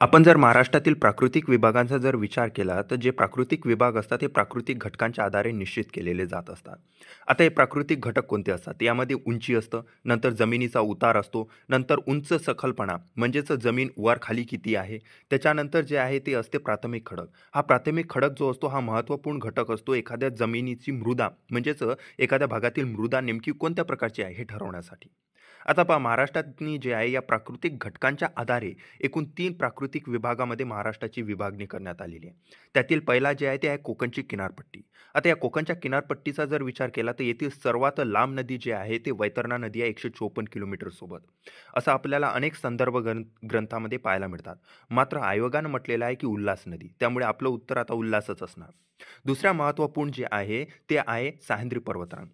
आपण जर महाराष्ट्रातील प्राकृतिक विभागांचा जर विचार केला, तर जे प्राकृतिक विभाग असतात, हे प्राकृतिक घटकांच्या आधारे निश्चित केलेले जात असतात. आता हे प्राकृतिक घटक कोणते असतात? यामध्ये उंची असतं, नंतर जमिनीचा उतार असतो, नंतर उंच सखलपणा म्हणजेच जमीन वर-खाली किती आहे, त्याच्यानंतर जे आहे ते असते प्राथमिक खडक. हा प्राथमिक खडक जो असतो, हा महत्त्वपूर्ण घटक असतो एखाद्या जमिनीची मृदा म्हणजेच एखाद्या भागातील मृदा नेमकी कोणत्या प्रकारची आहे, हे ठरवण्यासाठी. आता पहा महाराष्ट्रातनी जे आहे या प्राकृतिक घटकांच्या आधारे एकूण 3 प्राकृतिक विभागामध्ये महाराष्ट्राची विभागणी करण्यात आलेली आहे. त्यातील पहिला जे आहे ते आहे कोकणची किनारपट्टी. आता या कोकणच्या किनारपट्टीचा जर विचार केला तर येथील सर्वात लांब नदी जी आहे ते वैतरणा नदी आहे 154 किलोमीटर सोबत. असं आपल्याला अनेक संदर्भ ग्रंथामध्ये पाहायला मिळतात. मात्र आयोगानं म्हटलेलं आहे की उल्हास नदी. त्यामुळे आपलं उत्तर आता उल्हासच असणार. दुसऱ्या महत्त्वपूर्ण जे आहे ते आहे सह्याद्री पर्वतरांग.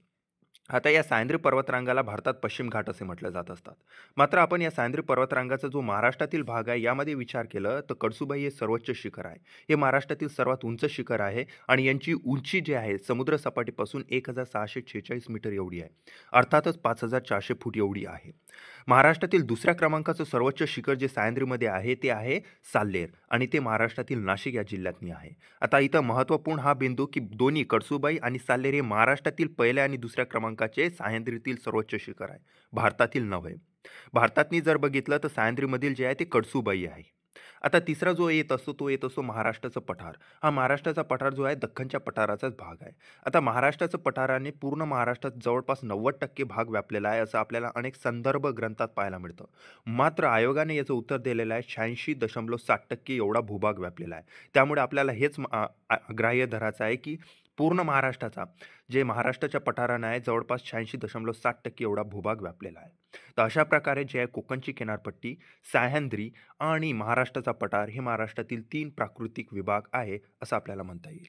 आता या सह्याद्री पर्वतरांगाला भारतात पश्चिम घाट असे म्हटले जात असतात. मात्र आपण या सह्याद्री पर्वतरांगाचा जो महाराष्ट्रातील भाग आहे यामध्ये विचार केलं तर कळसुबाई हे सर्वोच्च शिखर आहे. हे महाराष्ट्रातील सर्वात उंच शिखर आहे आणि यांची उंची जी आहे समुद्र सपाटीपासून 1646 मीटर एवढी आहे. अर्थातच 5400 फूट एवढी आहे. महाराष्ट्रातील दुसऱ्या क्रमांकाचं सर्वोच्च शिखर जे सह्याद्रीमध्ये आहे ते आहे साल्हेर आणि ते महाराष्ट्रातील नाशिक या जिल्ह्यातनी आहे. आता इथं महत्त्वपूर्ण हा बिंदू की दोन्ही कळसुबाई आणि साल्हेर हे महाराष्ट्रातील पहिल्या आणि दुसऱ्या क्रमांकाचे सह्याद्रीतील सर्वोच्च शिखर आहे, भारतातील नव्हे. भारतातनी जर बघितलं तर सह्याद्रीमधील जे आहे ते कळसुबाई आहे. आता तिसरा जो येत असतो तो येत असतो महाराष्ट्राचं पठार. हा महाराष्ट्राचा पठार जो आहे दख्खनच्या पठाराचाच भाग आहे. आता महाराष्ट्राचं पठाराने पूर्ण महाराष्ट्रात जवळपास 90% भाग व्यापलेला आहे असं आपल्याला अनेक संदर्भ ग्रंथात पाहायला मिळतं. मात्र आयोगाने याचं उत्तर दिलेलं आहे 86.7% एवढा भूभाग व्यापलेला आहे. त्यामुळे आपल्याला हेच ग्राह्य धरायचं आहे की पूर्ण महाराष्ट्राचा जे महाराष्ट्राच्या पठारानं आहे जवळपास 86.7% एवढा भूभाग व्यापलेला आहे. तर अशा प्रकारे जे आहे कोकणची किनारपट्टी, सह्याद्री आणि महाराष्ट्राचा पठार हे महाराष्ट्रातील 3 प्राकृतिक विभाग आहे, असं आपल्याला म्हणता येईल.